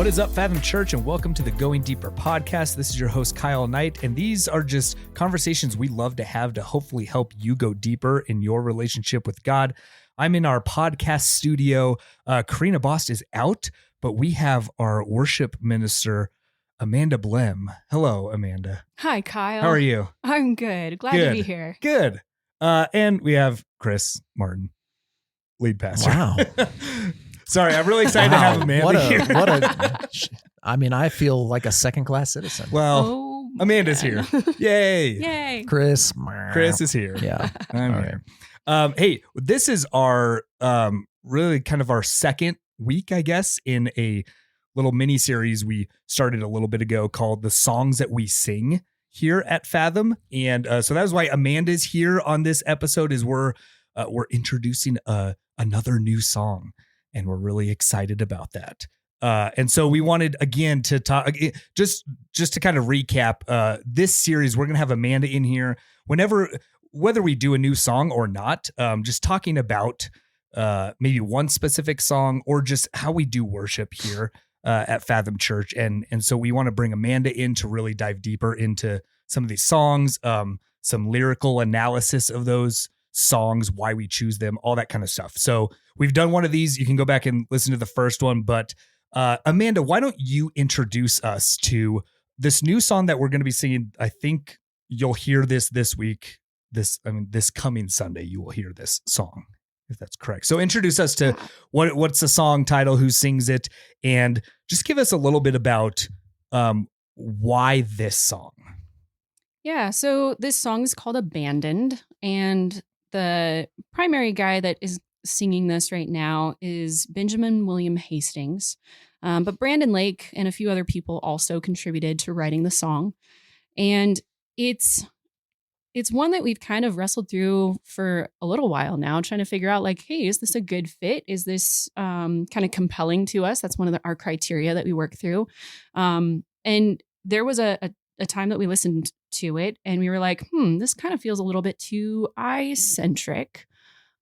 What is up, Fathom Church, and welcome to the Going Deeper podcast. This is your host, Kyle Knight, and these are just conversations we love to have to hopefully help you go deeper in your relationship with God. I'm in our podcast studio. Karina Bost is out, but we have our worship minister, Amanda Blehm. Hello, Amanda. Hi, Kyle. How are you? I'm good. Glad to be here. Good. And we have Chris Martin, lead pastor. Wow. Sorry, I'm really excited to have Amanda here. I feel like a second-class citizen. Well, Amanda's here. Yay. Yay. Chris is here. Yeah. I'm here. Hey, this is our really kind of our second week, I guess, in a little mini series we started a little bit ago called The Songs That We Sing here at Fathom. And so that is why Amanda's here on this episode, is we're introducing another new song. And we're really excited about that. And so we wanted, again, to talk, just to kind of recap this series. We're going to have Amanda in here whether we do a new song or not, just talking about maybe one specific song or just how we do worship here at Fathom Church. And so we want to bring Amanda in to really dive deeper into some of these songs, some lyrical analysis of those songs, why we choose them, all that kind of stuff. So we've done one of these. You can go back and listen to the first one. But Amanda, why don't you introduce us to this new song that we're going to be singing? I think you'll hear this week. This coming Sunday, you will hear this song, if that's correct. So introduce us to what's the song title, who sings it, and just give us a little bit about why this song. Yeah, so this song is called Abandoned, and the primary guy that is singing this right now is Benjamin William Hastings. But Brandon Lake and a few other people also contributed to writing the song. And it's one that we've kind of wrestled through for a little while now, trying to figure out like, hey, is this a good fit? Is this kind of compelling to us? That's one of our criteria that we work through. And there was a time that we listened to it and we were like, this kind of feels a little bit too I-centric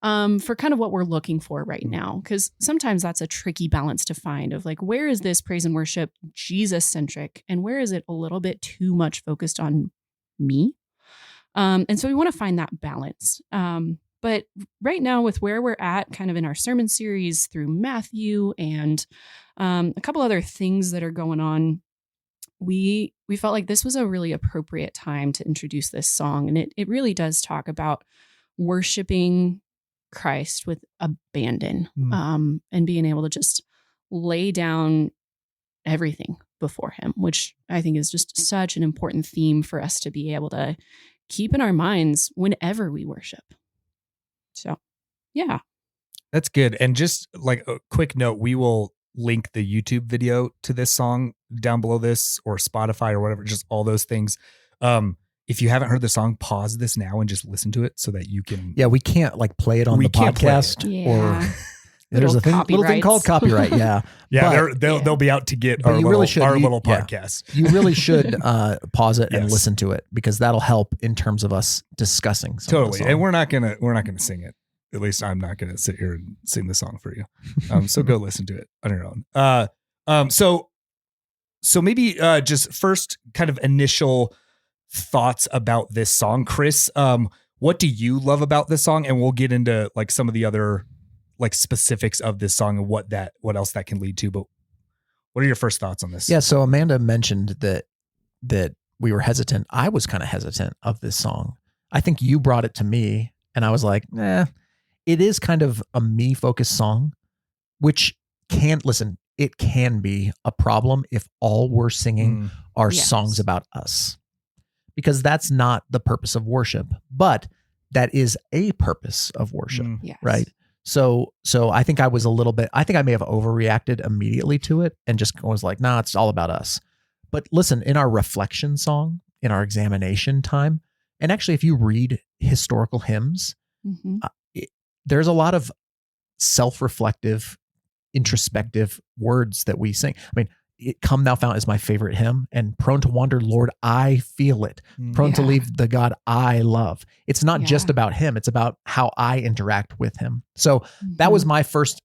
for kind of what we're looking for right now. Because sometimes that's a tricky balance to find of like, where is this praise and worship Jesus-centric and where is it a little bit too much focused on me? And so we want to find that balance. But right now with where we're at kind of in our sermon series through Matthew and a couple other things that are going on, we felt like this was a really appropriate time to introduce this song. And it really does talk about worshiping Christ with abandon, and being able to just lay down everything before him, which I think is just such an important theme for us to be able to keep in our minds whenever we worship. So, yeah. That's good. And just like a quick note, we will link the YouTube video to this song down below this, or Spotify or whatever, just all those things. If you haven't heard the song, pause this now and just listen to it so that you can. Yeah, we can't like play it on the podcast or there's little thing called copyright. Yeah. Yeah. They'll be out to get our little podcast. You really should pause it and listen to it, because that'll help in terms of us discussing. Totally. And we're not going to sing it. At least I'm not going to sit here and sing the song for you. So go listen to it on your own. So maybe just first kind of initial thoughts about this song. Chris, what do you love about this song? And we'll get into like some of the other like specifics of this song and what else that can lead to. But what are your first thoughts on this? Yeah. So Amanda mentioned that we were hesitant. I was kind of hesitant of this song. I think you brought it to me and I was like, it is kind of a me-focused song, which it can be a problem if all we're singing are songs about us, because that's not the purpose of worship, but that is a purpose of worship, right? So I think I may have overreacted immediately to it and just was like, nah, it's all about us. But listen, in our reflection song, in our examination time, and actually if you read historical hymns, there's a lot of self-reflective, introspective words that we sing. I mean, Come Thou Fount is my favorite hymn, and Prone to Wander, Lord, I feel it. Prone to leave the God I love. It's not just about him. It's about how I interact with him. So that was my first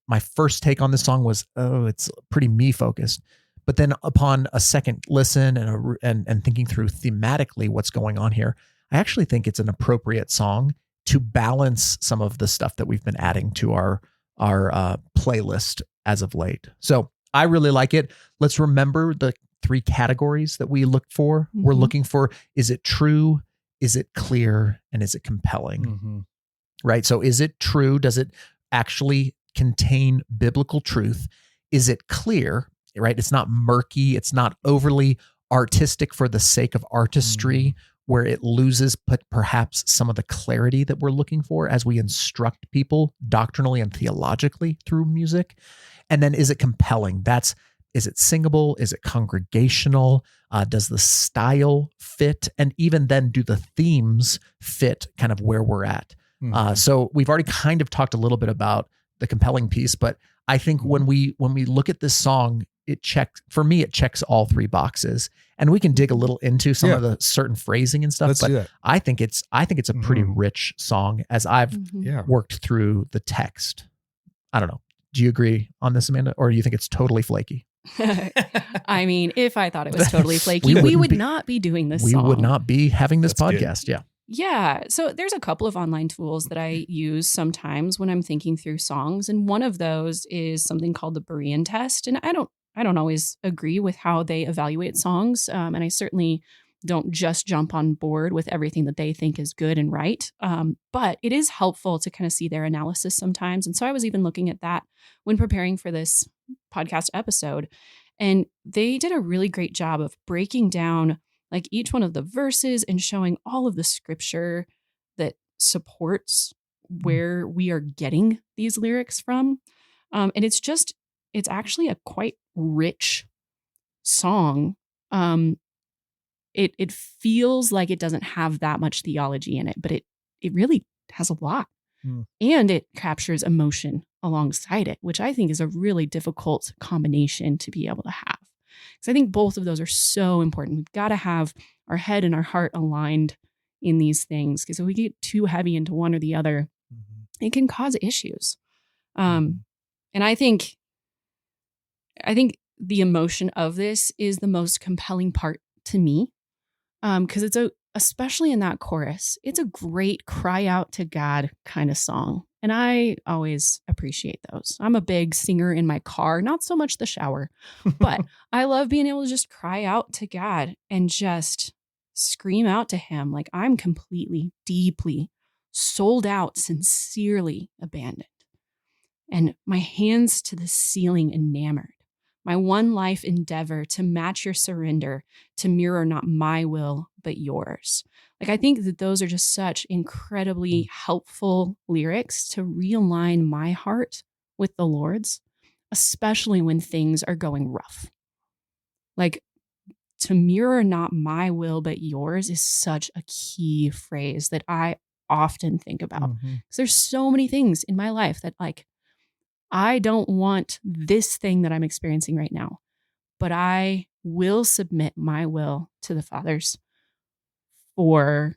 take on this song was, it's pretty me focused. But then upon a second listen and thinking through thematically what's going on here, I actually think it's an appropriate song to balance some of the stuff that we've been adding to our playlist as of late. So I really like it. Let's remember the 3 categories that we look for. We're looking for, is it true? Is it clear? And is it compelling? Right? So is it true? Does it actually contain biblical truth? Is it clear? Right? It's not murky. It's not overly artistic for the sake of artistry, where it loses perhaps some of the clarity that we're looking for as we instruct people doctrinally and theologically through music. And then is it compelling? Is it singable? Is it congregational? Does the style fit? And even then, do the themes fit kind of where we're at? So we've already kind of talked a little bit about the compelling piece, but I think when we look at this song, it checks all 3 boxes, and we can dig a little into some of the certain phrasing and stuff. But I think it's a pretty rich song as I've worked through the text. I don't know. Do you agree on this, Amanda, or do you think it's totally flaky? I mean, if I thought it was totally flaky, we would not be doing this. We would not be having this podcast. Good. Yeah. So there's a couple of online tools that I use sometimes when I'm thinking through songs, and one of those is something called the Berean test. And I don't always agree with how they evaluate songs, and I certainly don't just jump on board with everything that they think is good and right. But it is helpful to kind of see their analysis sometimes. And so I was even looking at that when preparing for this podcast episode. And they did a really great job of breaking down like each one of the verses and showing all of the scripture that supports where we are getting these lyrics from. And it's actually a quite rich song. It feels like it doesn't have that much theology in it, but it really has a lot. And it captures emotion alongside it, which I think is a really difficult combination to be able to have. Because I think both of those are so important. We've got to have our head and our heart aligned in these things, because if we get too heavy into one or the other, it can cause issues. And I think the emotion of this is the most compelling part to me, because especially in that chorus, it's a great cry out to God kind of song. And I always appreciate those. I'm a big singer in my car, not so much the shower, but I love being able to just cry out to God and just scream out to him like I'm completely, deeply sold out, sincerely abandoned. And my hands to the ceiling enamored. My one life endeavor to match your surrender, to mirror not my will, but yours. Like, I think that those are just such incredibly helpful lyrics to realign my heart with the Lord's, especially when things are going rough. Like, to mirror not my will, but yours is such a key phrase that I often think about. Because there's so many things in my life that, like, I don't want this thing that I'm experiencing right now, but I will submit my will to the Father's for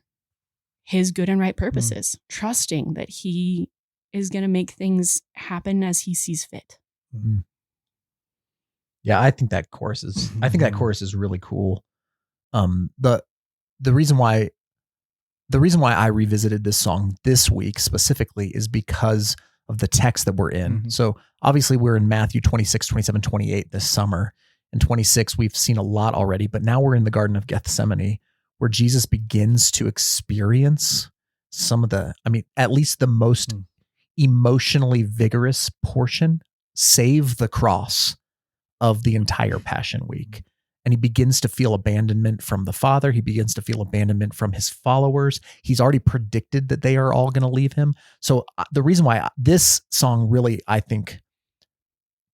his good and right purposes, trusting that he is going to make things happen as he sees fit. Yeah, I think that chorus is really cool. The reason why I revisited this song this week specifically is because of the text that we're in. So obviously we're in Matthew 26, 27, 28 this summer. And 26, we've seen a lot already, but now we're in the Garden of Gethsemane, where Jesus begins to experience at least the most emotionally vigorous portion, save the cross, of the entire Passion Week. And he begins to feel abandonment from the Father. He begins to feel abandonment from his followers. He's already predicted that they are all going to leave him. So the reason why this song really, I think,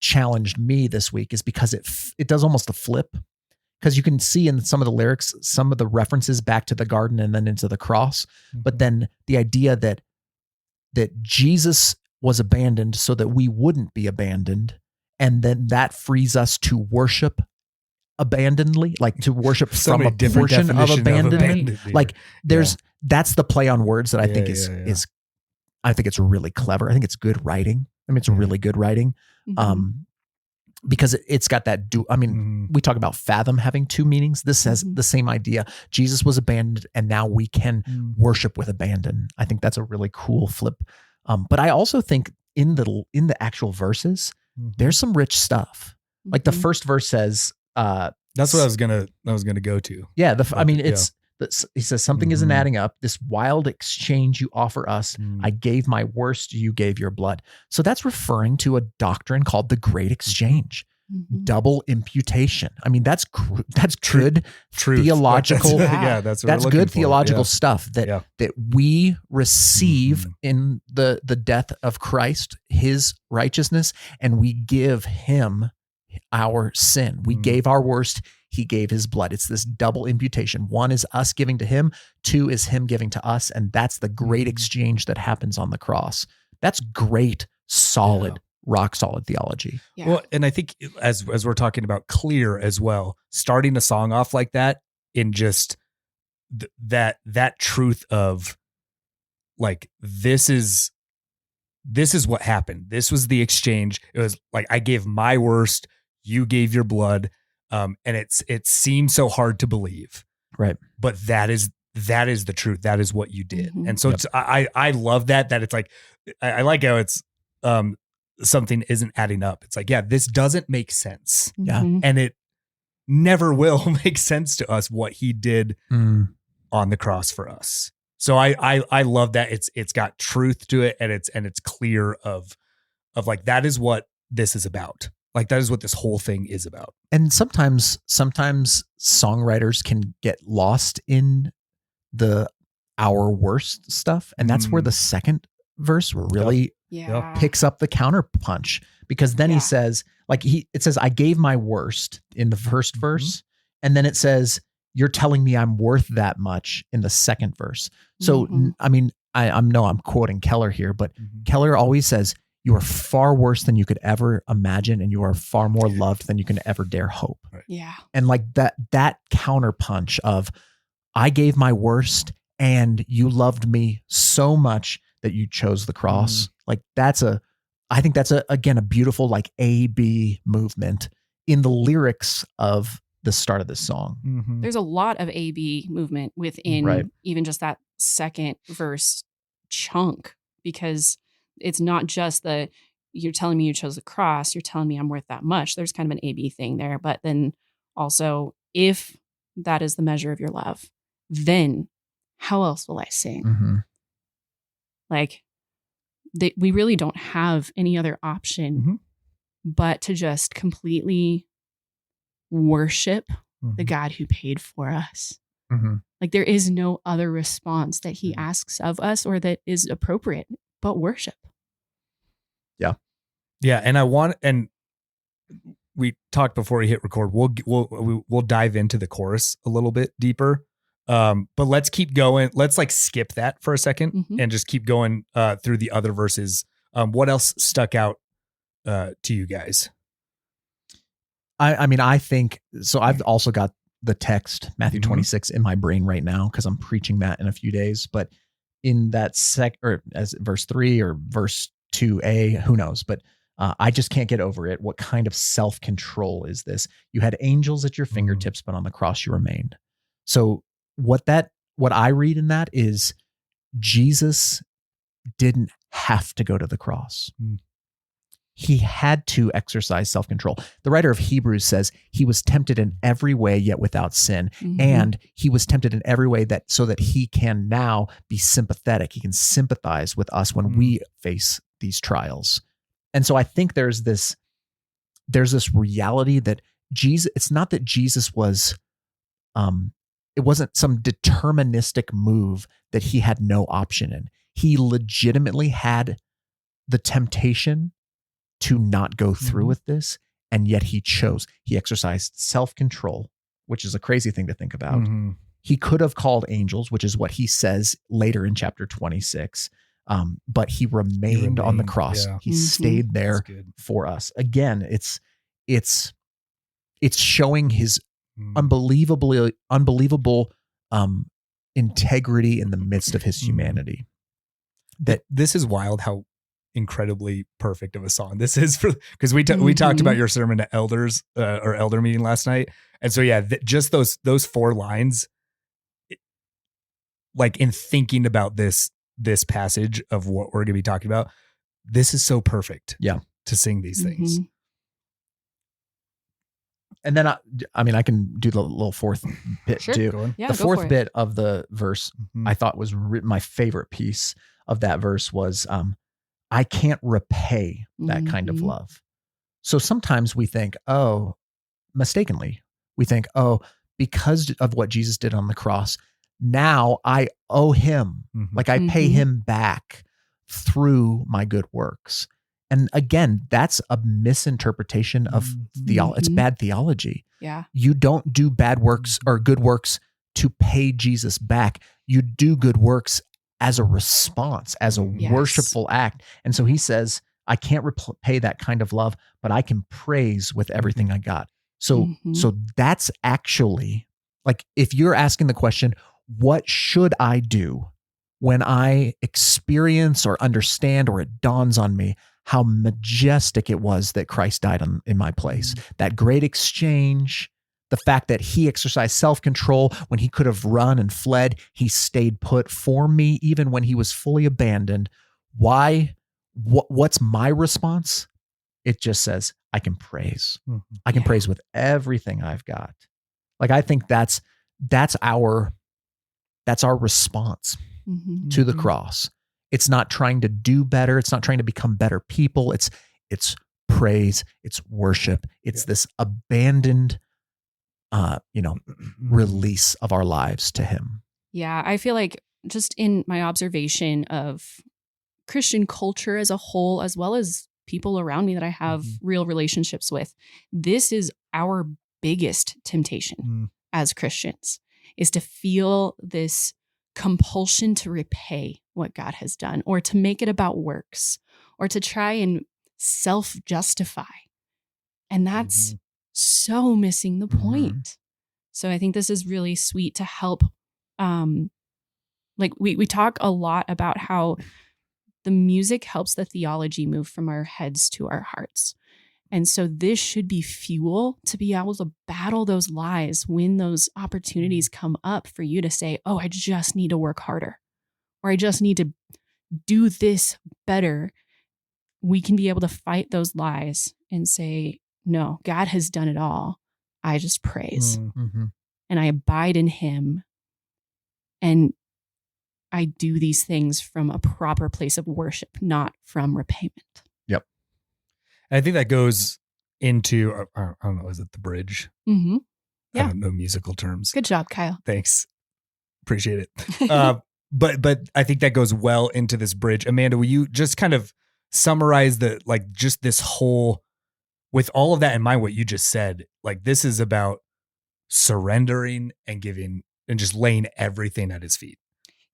challenged me this week is because it does almost a flip. Because you can see in some of the lyrics, some of the references back to the garden and then into the cross. But then the idea that Jesus was abandoned so that we wouldn't be abandoned. And then that frees us to worship abandonedly, like to worship from a portion of abandonment. Like that's the play on words that I think is I think it's really clever. I think it's good writing. I mean, it's really good writing. because it's got that we talk about Fathom having two meanings. This has the same idea. Jesus was abandoned, and now we can worship with abandon. I think that's a really cool flip. But I also think in the actual verses, there's some rich stuff. Like the first verse says, that's what I was gonna go to. Yeah, he says something isn't adding up. This wild exchange you offer us. I gave my worst, you gave your blood. So that's referring to a doctrine called the Great Exchange, double imputation. I mean, that's good theological. That's good theological stuff that we receive in the death of Christ, his righteousness, and we give him our sin. We gave our worst, he gave his blood. It's this double imputation. One is us giving to him, two is him giving to us, and that's the great exchange that happens on the cross. That's great, solid, rock solid theology. Yeah. Well, and I think as we're talking about clear as well, starting a song off like that in just that truth of like, this is what happened. This was the exchange. It was like, I gave my worst, you gave your blood. And it seems so hard to believe, right? But that is the truth. That is what you did. And so I love that it's like, I like how it's, something isn't adding up. It's like, this doesn't make sense. Yeah. And it never will make sense to us what he did on the cross for us. So I love that it's got truth to it, and it's clear of like, that is what this is about. Like, that is what this whole thing is about. And sometimes songwriters can get lost in our worst stuff. And that's where the second verse really picks up the counterpunch, because then he says, like, it says, I gave my worst in the first verse. And then it says, you're telling me I'm worth that much in the second verse. So, I mean, I'm quoting Keller here, but Keller always says, you are far worse than you could ever imagine, and you are far more loved than you can ever dare hope. Right. Yeah. And like that counterpunch of, I gave my worst and you loved me so much that you chose the cross. Like, I think that's again, a beautiful, like, A-B movement in the lyrics of the start of this song. There's a lot of A-B movement within even just that second verse chunk, because it's not just you're telling me you chose the cross, you're telling me I'm worth that much. There's kind of an A-B thing there. But then also, if that is the measure of your love, then how else will I sing? Like, we really don't have any other option but to just completely worship the God who paid for us. Like, there is no other response that he asks of us or that is appropriate but worship. Yeah. And we talked before we hit record, we'll dive into the chorus a little bit deeper. But let's keep going. Let's like skip that for a second and just keep going through the other verses. What else stuck out to you guys? I mean, I think so. I've also got the text Matthew 26 in my brain right now, because I'm preaching that in a few days. But in that or as verse 3 or verse 2a, who knows? But I just can't get over it. What kind of self-control is this? You had angels at your fingertips, but on the cross you remained. So what I read in that is, Jesus didn't have to go to the cross. He had to exercise self-control. The writer of Hebrews says he was tempted in every way, yet without sin. And he was tempted in every way so that he can now be sympathetic. He can sympathize with us when we face these trials. And so I think there's this reality that it's not that Jesus was, it wasn't some deterministic move that he had no option in. He legitimately had the temptation to not go through with this, and yet he chose. He exercised self-control, which is a crazy thing to think about. He could have called angels, which is what he says later in chapter 26. But he remained on the cross. Yeah. He stayed there for us. Again, it's showing his unbelievable integrity in the midst of his humanity. That this is wild how incredibly perfect of a song this is for, because we talked about your sermon to elders or elder meeting last night. And so, yeah, just those 4 lines, like in thinking about this passage of what we're going to be talking about, this is so perfect. Yeah. To sing these things. And then I can do the little fourth bit too. Yeah, the fourth bit of the verse I thought was my favorite piece of that verse was, I can't repay that kind of love. So sometimes we think, mistakenly, we think, because of what Jesus did on the cross, now I owe him. Like I pay him back through my good works. And again, that's a misinterpretation of theology. It's bad theology. Yeah. You don't do bad works or good works to pay Jesus back. You do good works as a response, as a worshipful act. And so he says, I can't repay that kind of love, but I can praise with everything I got. So that's actually, like, if you're asking the question, what should I do when I experience or understand or it dawns on me how majestic it was that Christ died in my place, that great exchange, the fact that he exercised self-control when he could have run and fled, he stayed put for me even when he was fully abandoned. Why? What's my response? It just says, I can praise. I can praise with everything I've got. Like, I think that's our response to the cross. It's not trying to do better. It's not trying to become better people. It's praise. It's worship. It's this abandoned, release of our lives to him. Yeah, I feel like just in my observation of Christian culture as a whole, as well as people around me that I have real relationships with, this is our biggest temptation as Christians, is to feel this compulsion to repay what God has done, or to make it about works, or to try and self-justify. And that's so missing the point. So I think this is really sweet to help. Like we talk a lot about how the music helps the theology move from our heads to our hearts. And so this should be fuel to be able to battle those lies when those opportunities come up for you to say, oh, I just need to work harder, or I just need to do this better. We can be able to fight those lies and say, no, God has done it all. I just praise and I abide in him. And I do these things from a proper place of worship, not from repayment. Yep. And I think that goes into, I don't know, is it the bridge? Yeah. I don't know musical terms. Good job, Kyle. Thanks. Appreciate it. But I think that goes well into this bridge. Amanda, will you just kind of summarize just this whole, with all of that in mind, what you just said, like, this is about surrendering and giving and just laying everything at his feet.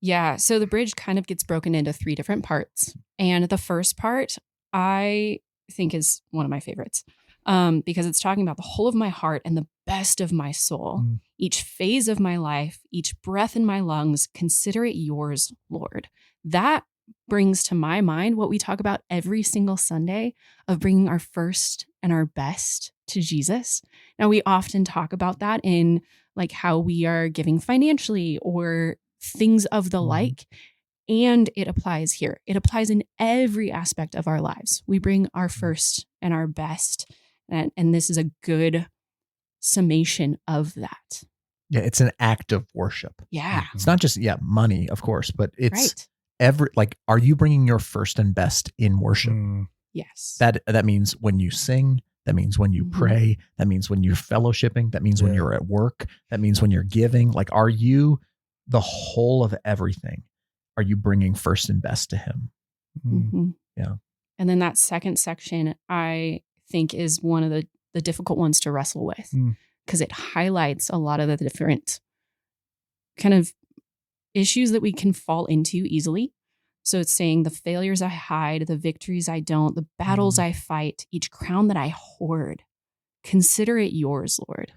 Yeah. So the bridge kind of gets broken into 3 different parts. And the first part, I think, is one of my favorites because it's talking about the whole of my heart and the best of my soul, each phase of my life, each breath in my lungs, consider it yours, Lord. That brings to my mind what we talk about every single Sunday of bringing our first and our best to Jesus. Now, we often talk about that in like how we are giving financially or things of the like. And it applies here. It applies in every aspect of our lives. We bring our first and our best. And this is a good summation of that. Yeah, it's an act of worship. Yeah. It's not just, money, of course, but it's right. Are you bringing your first and best in worship? Yes. That means when you sing, that means when you pray, that means when you're fellowshipping, that means when you're at work, that means when you're giving. Like, are you the whole of everything? Are you bringing first and best to him? Yeah. And then that second section, I think, is one of the difficult ones to wrestle with because it highlights a lot of the different kind of issues that we can fall into easily. So it's saying the failures I hide, the victories I don't, the battles I fight, each crown that I hoard, consider it yours, Lord.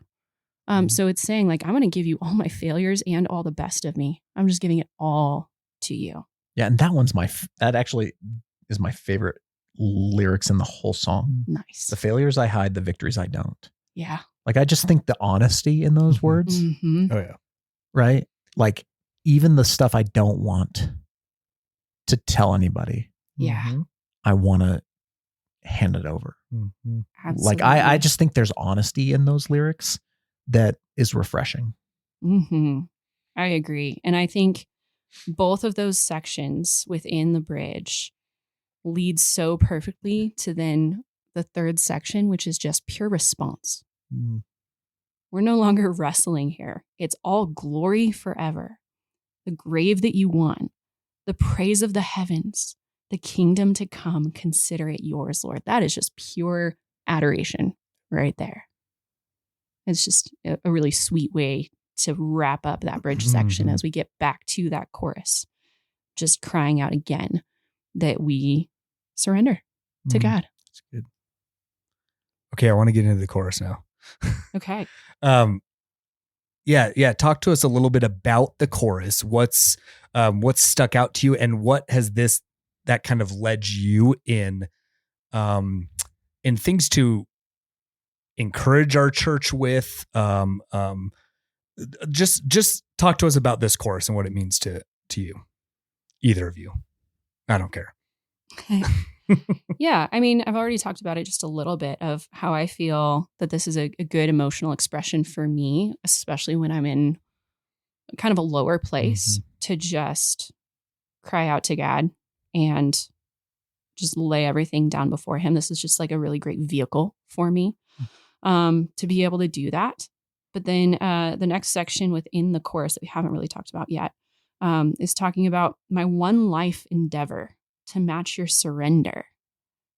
So it's saying, like, I'm going to give you all my failures and all the best of me. I'm just giving it all to you. Yeah. And that one's is my favorite lyrics in the whole song. Nice. The failures I hide, the victories I don't. Yeah. Like, I just think the honesty in those words, Mm-hmm. Oh yeah. right? Like, even the stuff I don't want to tell anybody, Yeah. I want to hand it over. Absolutely. Like, I just think there's honesty in those lyrics that is refreshing. Mm-hmm. I agree. And I think both of those sections within the bridge lead so perfectly to then the third section, which is just pure response. We're no longer wrestling here. It's all glory forever. The grave that you won, the praise of the heavens, the kingdom to come, consider it yours, Lord. That is just pure adoration right there. It's just a really sweet way to wrap up that bridge section as we get back to that chorus, just crying out again that we surrender to God. That's good. Okay, I want to get into the chorus now. Okay. Yeah. Talk to us a little bit about the chorus. What's stuck out to you, and what has that kind of led you in things to encourage our church with. Just talk to us about this chorus and what it means to you, either of you. I don't care. Yeah. I mean, I've already talked about it just a little bit of how I feel that this is a good emotional expression for me, especially when I'm in kind of a lower place, to just cry out to God and just lay everything down before him. This is just like a really great vehicle for me to be able to do that. But then the next section within the chorus that we haven't really talked about yet is talking about my one life endeavor to match your surrender,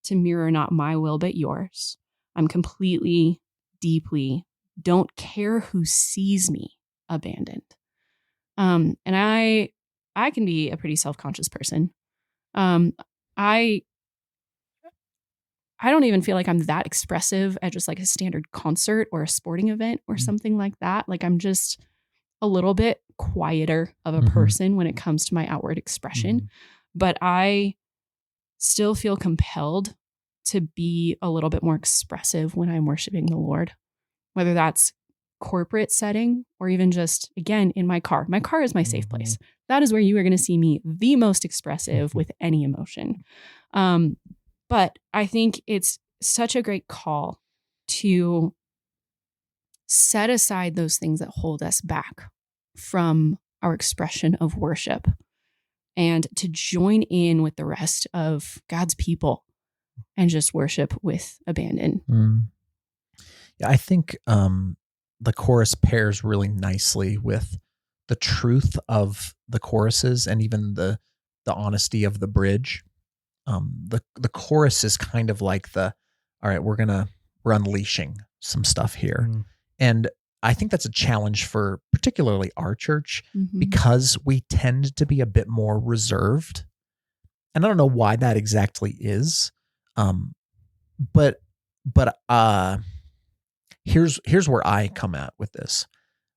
to mirror not my will but yours. I'm completely, deeply, don't care who sees me, abandoned. And I can be a pretty self-conscious person. I don't even feel like I'm that expressive at just like a standard concert or a sporting event or something like that. Like, I'm just a little bit quieter of a person when it comes to my outward expression. But I still feel compelled to be a little bit more expressive when I'm worshiping the Lord, whether that's corporate setting or even just, again, in my car. My car is my safe place. That is where you are going to see me the most expressive with any emotion. But I think it's such a great call to set aside those things that hold us back from our expression of worship and to join in with the rest of God's people and just worship with abandon. Yeah, I think the chorus pairs really nicely with the truth of the choruses and even the honesty of the bridge. The chorus is kind of like all right, we're unleashing some stuff here. And I think that's a challenge for particularly our church because we tend to be a bit more reserved. And I don't know why that exactly is. But here's where I come at with this.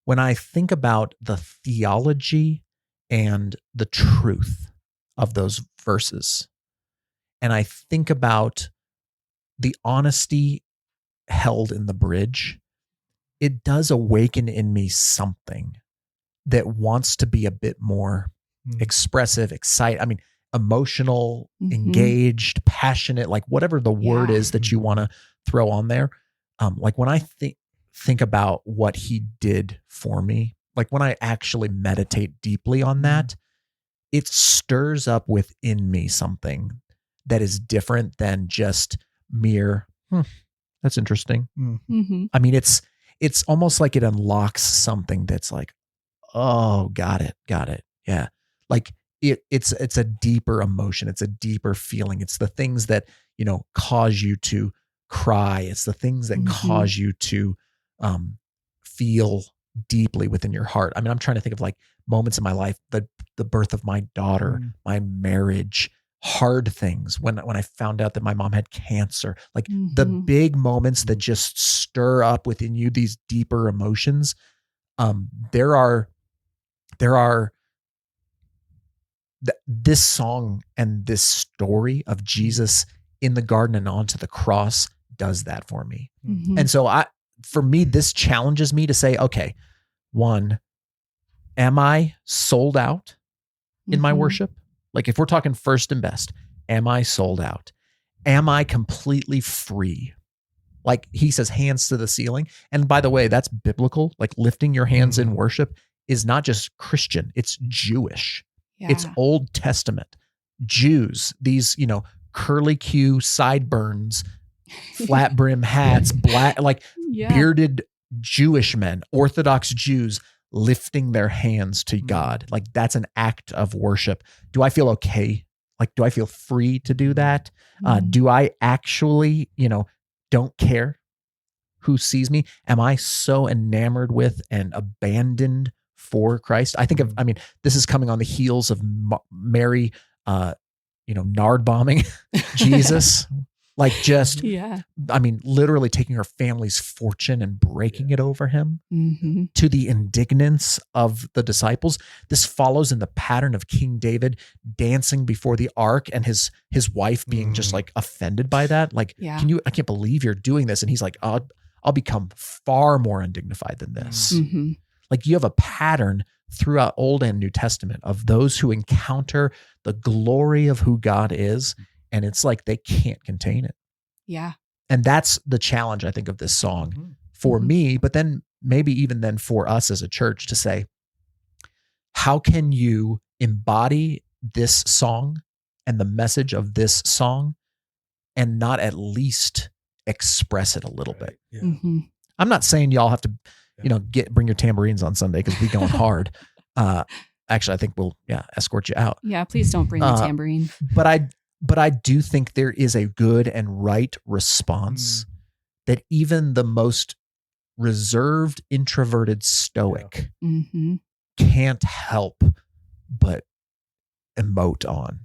When I think about the theology and the truth of those verses, and I think about the honesty held in the bridge, it does awaken in me something that wants to be a bit more expressive, excited. I mean, emotional, engaged, passionate, like whatever the word is that you want to throw on there. Like when I think about what he did for me, like when I actually meditate deeply on that, it stirs up within me something that is different than just mere, that's interesting. I mean, it's almost like it unlocks something that's like, oh, got it. Yeah. Like it's a deeper emotion. It's a deeper feeling. It's the things that, cause you to cry. It's the things that cause you to feel deeply within your heart. I mean, I'm trying to think of like moments in my life, the birth of my daughter, my marriage, hard things, when I found out that my mom had cancer, like the big moments that just stir up within you these deeper emotions. There are this song and this story of Jesus in the garden and onto the cross does that for me. Mhm. And so for me, this challenges me to say, okay, one, am I sold out in my Mhm. worship? Like if we're talking first and best, am I sold out? Am I completely free? Like he says, hands to the ceiling. And by the way, that's biblical. Like lifting your hands in worship is not just Christian, it's Jewish. Yeah. It's Old Testament. Jews, these, curly Q sideburns, flat brim hats, black, like Yeah. bearded Jewish men, Orthodox Jews lifting their hands to God. Like that's an act of worship. Do I feel okay? Like, do I feel free to do that? Mhm. Do I actually, don't care who sees me? Am I so enamored with and abandoned for Christ? I think this is coming on the heels of Mary, nard bombing Jesus. Like just, Yeah. literally taking her family's fortune and breaking it over him Mhm. to the indignance of the disciples. This follows in the pattern of King David dancing before the ark and his wife being just like offended by that. Like, Yeah. I can't believe you're doing this. And he's like, I'll become far more undignified than this. Mhm. Like you have a pattern throughout Old and New Testament of those who encounter the glory of who God is. And it's like they can't contain it. Yeah. And that's the challenge, I think, of this song for Mhm. me, but then maybe even then for us as a church to say, how can you embody this song and the message of this song and not at least express it a little bit? Yeah. Mhm. I'm not saying y'all have to, bring your tambourines on Sunday because we going hard. Actually, I think we'll escort you out. Yeah. Please don't bring the tambourine. But I do think there is a good and right response that even the most reserved, introverted stoic Mhm. can't help but emote on.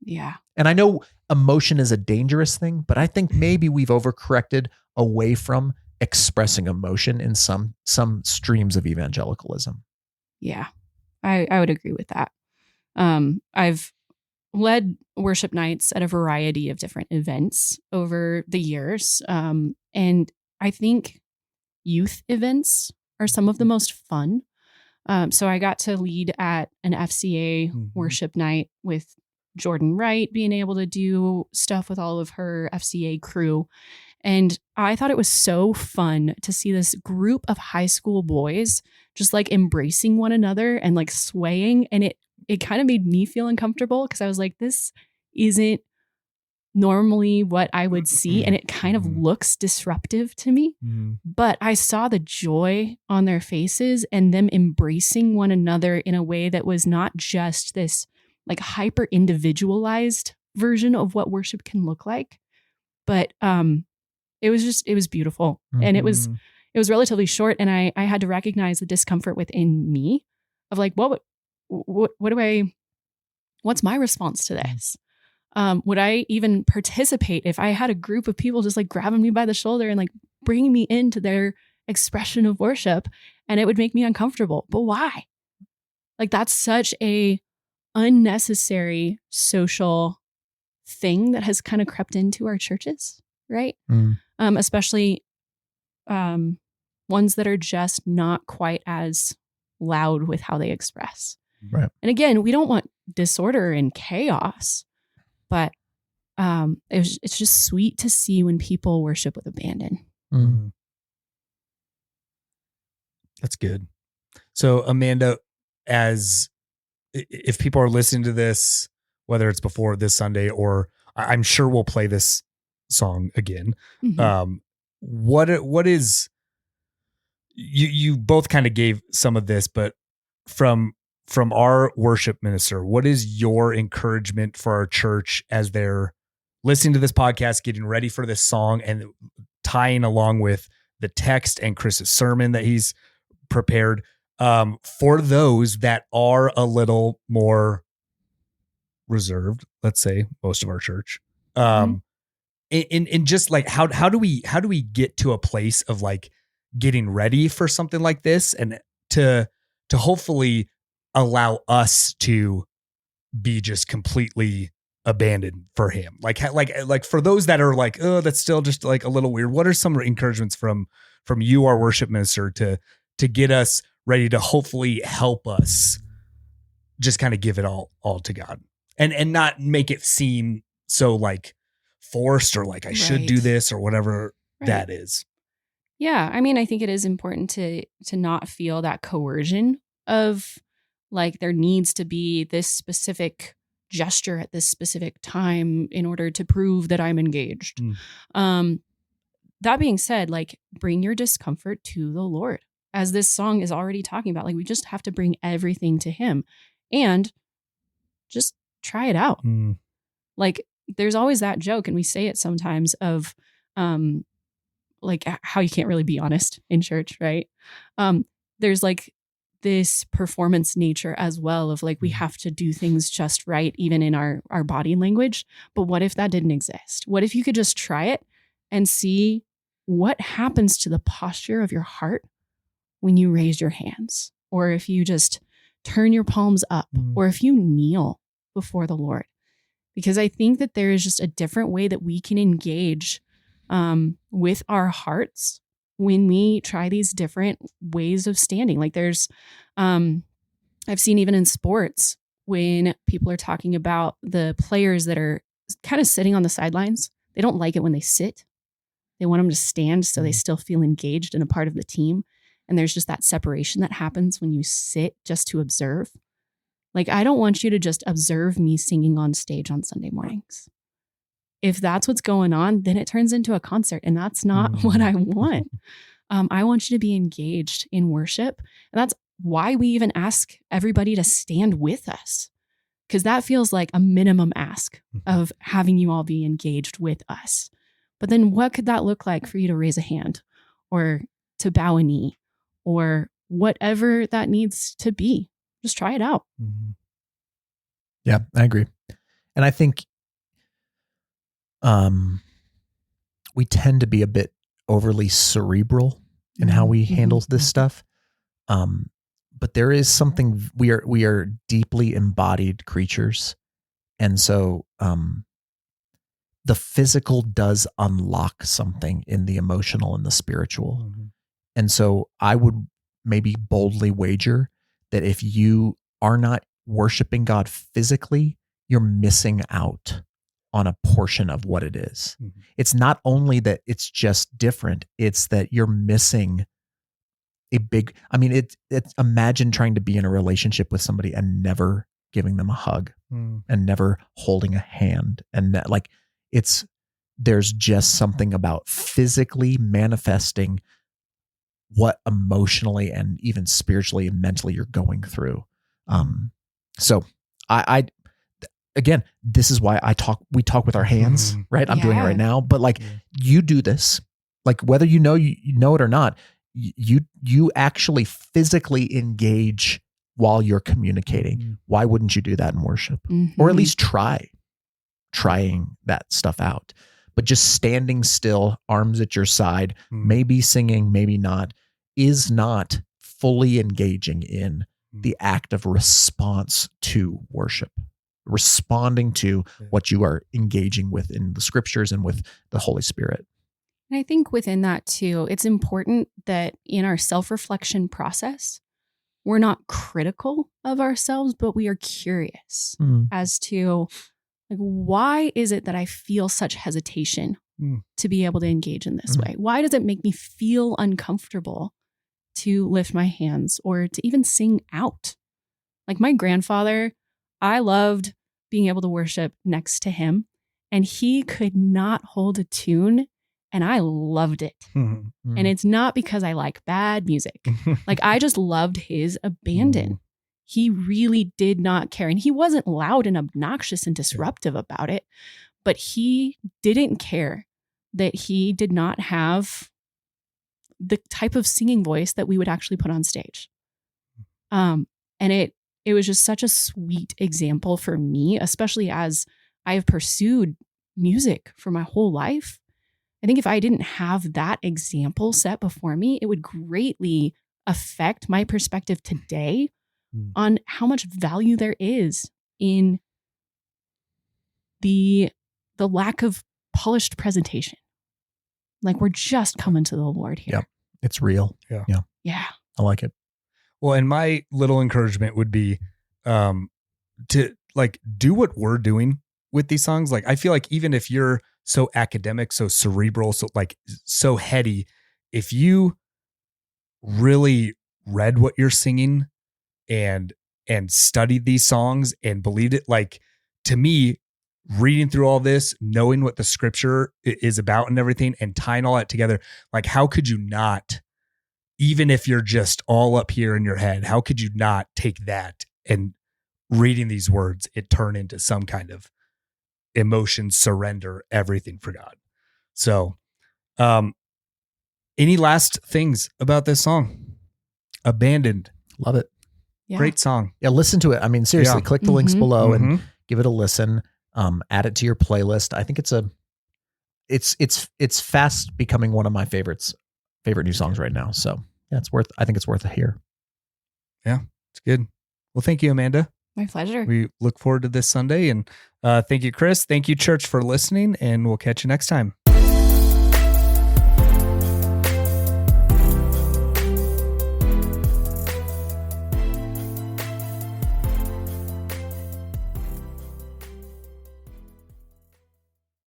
Yeah. And I know emotion is a dangerous thing, but I think maybe we've overcorrected away from expressing emotion in some streams of evangelicalism. Yeah. I would agree with that. I've led worship nights at a variety of different events over the years. And I think youth events are some of the most fun. So I got to lead at an FCA worship night with Jordan Wright being able to do stuff with all of her FCA crew. And I thought it was so fun to see this group of high school boys just like embracing one another and like swaying. And it kind of made me feel uncomfortable because I was like, this isn't normally what I would see. And it kind of looks disruptive to me. But I saw the joy on their faces and them embracing one another in a way that was not just this like hyper individualized version of what worship can look like. But it was beautiful. And it was relatively short. And I had to recognize the discomfort within me of like, what's my response to this? Would I even participate if I had a group of people just like grabbing me by the shoulder and like bringing me into their expression of worship? And it would make me uncomfortable. But why? Like that's such a unnecessary social thing that has kind of crept into our churches, right? Especially ones that are just not quite as loud with how they express. Right. And again, we don't want disorder and chaos, but it's just sweet to see when people worship with abandon. That's good. So Amanda, if people are listening to this, whether it's before this Sunday or I'm sure we'll play this song again. What is you both kind of gave some of this, but from our worship minister, what is your encouragement for our church as they're listening to this podcast, getting ready for this song and tying along with the text and Chris's sermon that he's prepared, for those that are a little more reserved, let's say most of our church, in just like, how do we get to a place of like getting ready for something like this and to hopefully allow us to be just completely abandoned for him? Like for those that are like, oh, that's still just like a little weird. What are some encouragements from you, our worship minister, to get us ready to hopefully help us just kind of give it all to God and not make it seem so like forced or like I should do this or whatever that is. Yeah. I mean, I think it is important to not feel that coercion of like there needs to be this specific gesture at this specific time in order to prove that I'm engaged. That being said, like bring your discomfort to the Lord. As this song is already talking about, like we just have to bring everything to him and just try it out. Like there's always that joke, and we say it sometimes of like how you can't really be honest in church, right? There's like this performance nature as well of like we have to do things just right, even in our body language. But what if that didn't exist? What if you could just try it and see what happens to the posture of your heart when you raise your hands, or if you just turn your palms up, or if you kneel before the Lord? Because I think that there is just a different way that we can engage with our hearts when we try these different ways of standing. Like there's, I've seen even in sports when people are talking about the players that are kind of sitting on the sidelines, they don't like it when they sit. They want them to stand so they still feel engaged and a part of the team. And there's just that separation that happens when you sit just to observe. Like, I don't want you to just observe me singing on stage on Sunday mornings. If that's what's going on, then it turns into a concert, and that's not what I want. I want you to be engaged in worship. And that's why we even ask everybody to stand with us, because that feels like a minimum ask of having you all be engaged with us. But then what could that look like for you to raise a hand or to bow a knee or whatever that needs to be? Just try it out. Yeah, I agree. And I think we tend to be a bit overly cerebral in how we handle this stuff. But there is something, we are deeply embodied creatures. And so the physical does unlock something in the emotional and the spiritual. And so I would maybe boldly wager that if you are not worshiping God physically, you're missing out on a portion of what it is. It's not only that it's just different, it's that you're missing a big, I mean, it's imagine trying to be in a relationship with somebody and never giving them a hug and never holding a hand. And that, like, there's just something about physically manifesting what emotionally and even spiritually and mentally you're going through. So I again, this is why we talk with our hands, right? I'm doing it right now, but like you do this, like whether you know it or not, you actually physically engage while you're communicating. Why wouldn't you do that in worship? Or at least trying that stuff out? But just standing still, arms at your side, maybe singing, maybe not, is not fully engaging in the act of response to worship, responding to what you are engaging with in the scriptures and with the Holy Spirit. And I think within that too, it's important that in our self-reflection process, we're not critical of ourselves, but we are curious as to, like, why is it that I feel such hesitation to be able to engage in this way? Why does it make me feel uncomfortable to lift my hands or to even sing out? Like my grandfather, I loved being able to worship next to him, and he could not hold a tune, and I loved it. And it's not because I like bad music. Like, I just loved his abandon. He really did not care. And he wasn't loud and obnoxious and disruptive about it, but he didn't care that he did not have the type of singing voice that we would actually put on stage. And it was just such a sweet example for me, especially as I have pursued music for my whole life. I think if I didn't have that example set before me, it would greatly affect my perspective today on how much value there is in the lack of polished presentation. Like we're just coming to the Lord here. Yep. It's real. Yeah. I like it. Well, and my little encouragement would be to like do what we're doing with these songs. Like I feel like even if you're so academic, so cerebral, so heady, if you really read what you're singing and studied these songs and believed it, like to me, reading through all this, knowing what the scripture is about and everything, and tying all that together, like how could you not, even if you're just all up here in your head, how could you not take that and reading these words, it turn into some kind of emotion, surrender, everything for God. So, any last things about this song? Abandoned. Love it. Yeah. Great song. Yeah. Listen to it. I mean, seriously, Yeah. click the links below and Mhm. give it a listen. Add it to your playlist. I think it's fast becoming one of my favorite new songs right now. So yeah, I think it's worth a hear. Yeah, it's good. Well, thank you, Amanda. My pleasure. We look forward to this Sunday, and thank you, Chris. Thank you, church, for listening, and we'll catch you next time.